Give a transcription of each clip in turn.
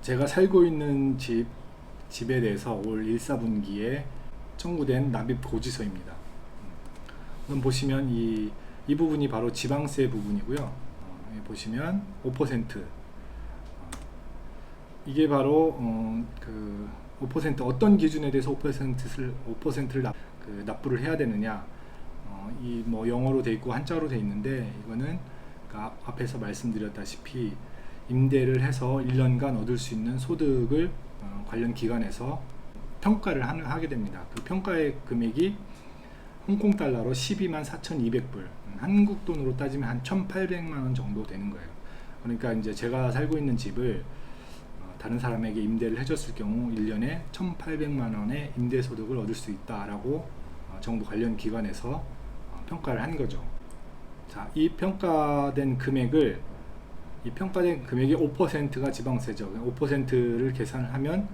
제가 살고 있는 집에 대해서 올 1, 4분기에 청구된 납입 고지서입니다. 그럼 보시면 이 부분이 바로 지방세 부분이고요. 여기 보시면 5%, 이게 바로 그 5% 어떤 기준에 대해서 5%를 납부를 해야 되느냐, 이 뭐 영어로 돼 있고 한자로 돼 있는데, 이거는 앞에서 말씀드렸다시피 임대를 해서 1년간 얻을 수 있는 소득을 관련 기관에서 평가를 하게 됩니다. 그 평가의 금액이 홍콩 달러로 12만 4,200불, 한국 돈으로 따지면 한 1,800만 원 정도 되는 거예요. 그러니까 이제 제가 살고 있는 집을 다른 사람에게 임대를 해줬을 경우 1년에 1,800만 원의 임대 소득을 얻을 수 있다라고 정부 관련 기관에서 평가를 한 거죠. 자, 이 평가된 금액이 5%가 지방세죠. 5%를 계산을 하면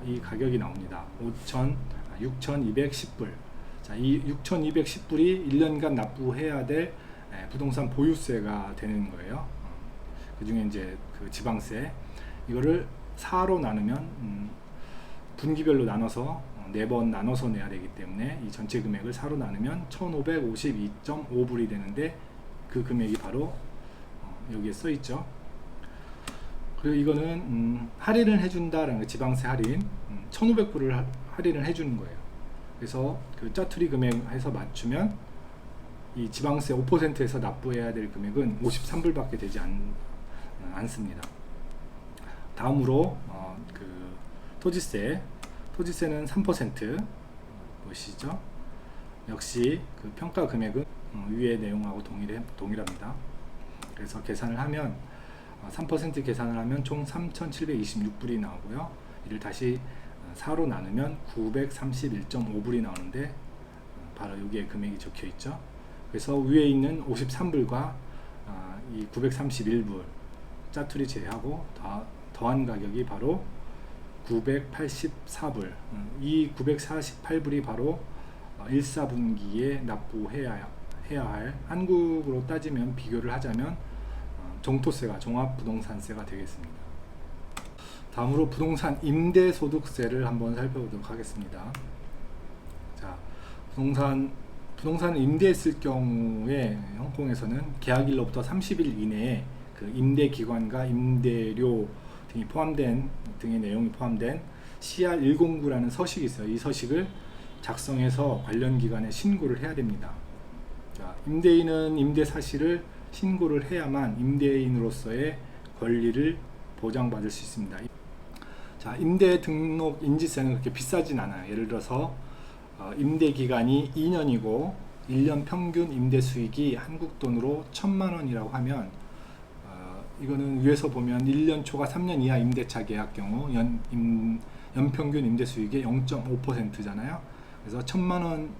이 가격이 나옵니다. 6,210불. 자, 이 6,210불이 1년간 납부해야 될 부동산 보유세가 되는 거예요. 그 중에 이제 그 지방세, 이거를 4로 나누면 분기별로 나눠서 4번 나눠서 내야 되기 때문에 이 전체 금액을 4로 나누면 1,552.5불이 되는데, 그 금액이 바로 여기에 써 있죠. 그리고 이거는 할인을 해준다라는 거, 지방세 할인 1,500불을 할인을 해주는 거예요. 그래서 그 짜투리 금액해서 맞추면 이 지방세 5%에서 납부해야 될 금액은 53불밖에 되지 않습니다. 다음으로 그 토지세는 3% 보시죠. 역시 그 평가 금액은 위의 내용하고 동일합니다. 그래서 계산을 하면 3% 계산을 하면 총 3,726불이 나오고요. 이를 다시 4로 나누면 931.5불이 나오는데, 바로 여기에 금액이 적혀 있죠. 그래서 위에 있는 53불과 이 931불 짜투리 제외하고 더한 가격이 바로 984불. 이 948불이 바로 1, 4분기에 납부해야 할, 한국으로 따지면 비교를 하자면 종토세가, 종합부동산세가 되겠습니다. 다음으로 부동산 임대소득세를 한번 살펴보도록 하겠습니다. 자, 부동산을 임대했을 경우에 홍콩에서는 계약일로부터 30일 이내에 그 임대기관과 임대료 등이 포함된 등의 내용이 포함된 CR109라는 서식이 있어요. 이 서식을 작성해서 관련 기관에 신고를 해야 됩니다. 자, 임대인은 임대 사실을 신고를 해야만 임대인으로서의 권리를 보장받을 수 있습니다. 자, 임대 등록 인지세는 그렇게 비싸진 않아요. 예를 들어서 임대 기간이 2년이고 1년 평균 임대 수익이 한국 돈으로 1,000만 원이라고 하면, 이거는 위에서 보면 1년 초과 3년 이하 임대차 계약 경우 연평균 임대 수익의 0.5%잖아요. 그래서 1,000만 원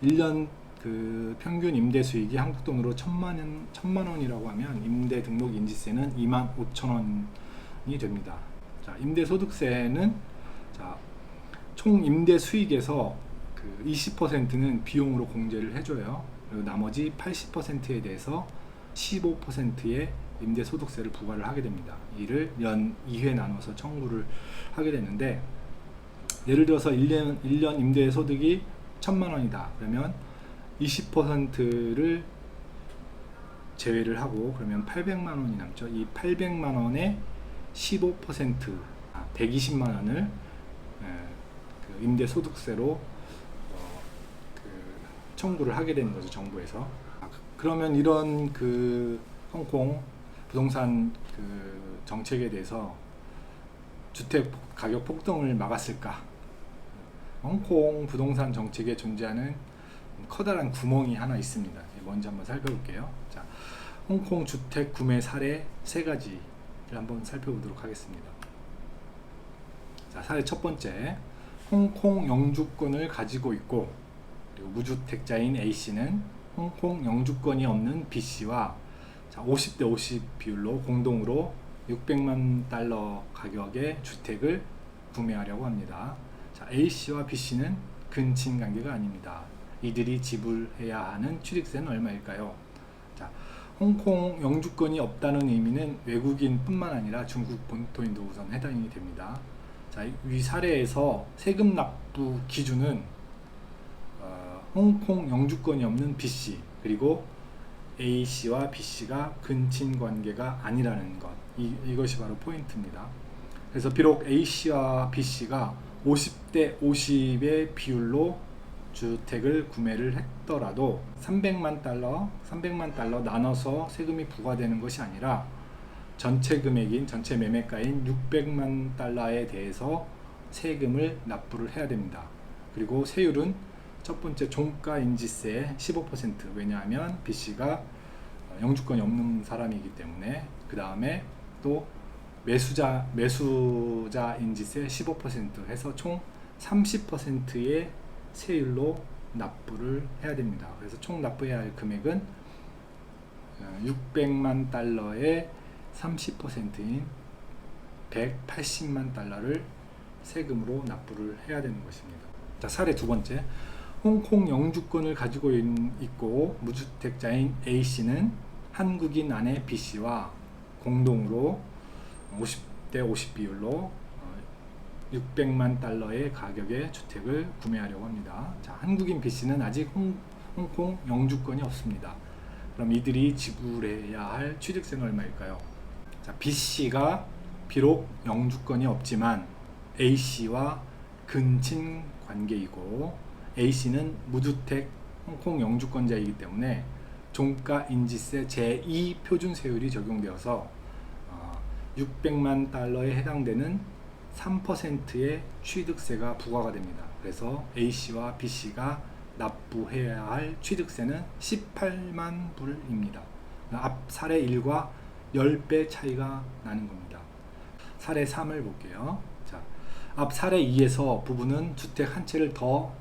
1년 그 평균 임대 수익이 한국 돈으로 1,000만 원이라고 하면 임대 등록 인지세는 25,000원이 됩니다. 자, 임대 소득세는 총 임대 수익에서 그 20%는 비용으로 공제를 해줘요. 그리고 나머지 80%에 대해서 15%의 임대 소득세를 부과를 하게 됩니다. 이를 연 2회 나눠서 청구를 하게 되는데, 예를 들어서 1년 임대 소득이 1,000만 원이다. 그러면 20%를 제외를 하고 그러면 800만 원이 남죠. 이 800만 원의 15%, 120만 원을 그 임대 소득세로 청구를 하게 되는 거죠, 정부에서. 그러면 이런 그 홍콩 부동산 그 정책에 대해서 주택 가격 폭등을 막았을까? 홍콩 부동산 정책에 존재하는 커다란 구멍이 하나 있습니다. 먼저 한번 살펴볼게요. 자, 홍콩 주택 구매 사례 3가지를 한번 살펴보도록 하겠습니다. 자, 사례 첫 번째, 홍콩 영주권을 가지고 있고 그리고 무주택자인 A씨는 홍콩 영주권이 없는 B씨와 50대 50 비율로 공동으로 600만 달러 가격의 주택을 구매하려고 합니다. 자, A씨와 B씨는 근친 관계가 아닙니다. 이들이 지불해야 하는 취득세는 얼마일까요? 자, 홍콩 영주권이 없다는 의미는 외국인뿐만 아니라 중국 본토인도 우선 해당이 됩니다. 자, 위 사례에서 세금 납부 기준은 홍콩 영주권이 없는 B씨 그리고 A씨와 B씨가 근친 관계가 아니라는 것, 이것이 바로 포인트입니다. 그래서 비록 A씨와 B씨가 50대 50의 비율로 주택을 구매를 했더라도 300만 달러 나눠서 세금이 부과되는 것이 아니라 전체 금액인 전체 매매가인 600만 달러에 대해서 세금을 납부를 해야 됩니다. 그리고 세율은 첫 번째 종가인지세 15%, 왜냐하면 B씨가 영주권이 없는 사람이기 때문에, 그 다음에 또 매수자 인지세 15% 해서 총 30%의 세율로 납부를 해야 됩니다. 그래서 총 납부해야 할 금액은 600만 달러의 30%인 180만 달러를 세금으로 납부를 해야 되는 것입니다. 자, 사례 두 번째. 홍콩 영주권을 가지고 있고 무주택자인 A씨는 한국인 아내 B씨와 공동으로 50대 50 비율로 600만 달러의 가격의 주택을 구매하려고 합니다. 자, 한국인 B씨는 아직 홍콩 영주권이 없습니다. 그럼 이들이 지불해야 할 취득세는 얼마일까요? 자, B씨가 비록 영주권이 없지만 A씨와 근친 관계이고 A씨는 무주택 홍콩 영주권자이기 때문에 종가인지세 제2 표준세율이 적용되어서 600만 달러에 해당되는 3%의 취득세가 부과가 됩니다. 그래서 A씨와 B씨가 납부해야 할 취득세는 18만 불입니다. 앞 사례 1과 10배 차이가 나는 겁니다. 사례 3을 볼게요. 자, 앞 사례 2에서 부부는 주택 한 채를 더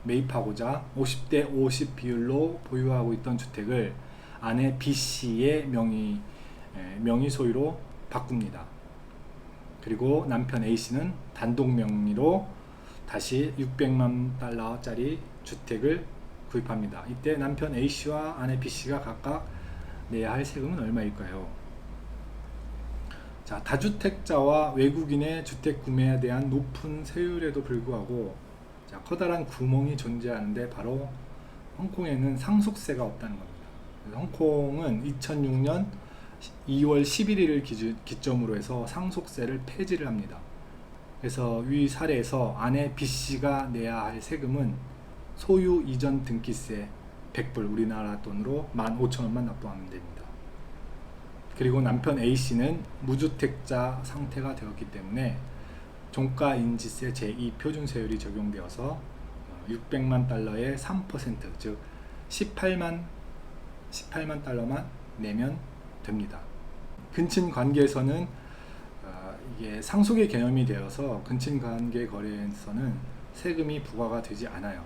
매입하고자 50대 50 비율로 보유하고 있던 주택을 아내 B씨의 명의 소유로 바꿉니다. 그리고 남편 A씨는 단독 명의로 다시 600만 달러짜리 주택을 구입합니다. 이때 남편 A씨와 아내 B씨가 각각 내야 할 세금은 얼마일까요? 자, 다주택자와 외국인의 주택 구매에 대한 높은 세율에도 불구하고 자, 커다란 구멍이 존재하는데 바로 홍콩에는 상속세가 없다는 겁니다. 그래서 홍콩은 2006년 2월 11일을 기점으로 해서 상속세를 폐지를 합니다. 그래서 위 사례에서 아내 B씨가 내야 할 세금은 소유 이전 등기세 100불, 우리나라 돈으로 15,000원만 납부하면 됩니다. 그리고 남편 A씨는 무주택자 상태가 되었기 때문에 종가인지세 제2 표준세율이 적용되어서 600만 달러의 3%, 즉 18만 달러만 내면 됩니다. 근친관계에서는 이게 상속의 개념이 되어서 근친관계 거래에서는 세금이 부과가 되지 않아요.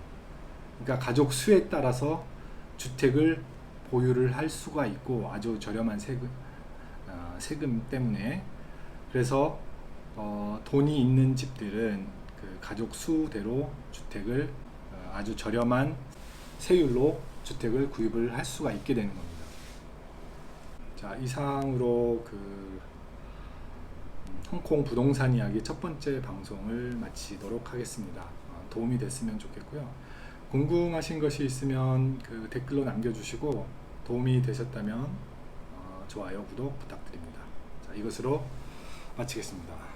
그러니까 가족 수에 따라서 주택을 보유를 할 수가 있고 아주 저렴한 세금 때문에, 그래서 돈이 있는 집들은 그 가족 수대로 주택을 아주 저렴한 세율로 주택을 구입을 할 수가 있게 되는 겁니다. 자, 이상으로 그 홍콩 부동산 이야기 첫 번째 방송을 마치도록 하겠습니다. 도움이 됐으면 좋겠고요. 궁금하신 것이 있으면 그 댓글로 남겨주시고 도움이 되셨다면 좋아요, 구독 부탁드립니다. 자, 이것으로 마치겠습니다.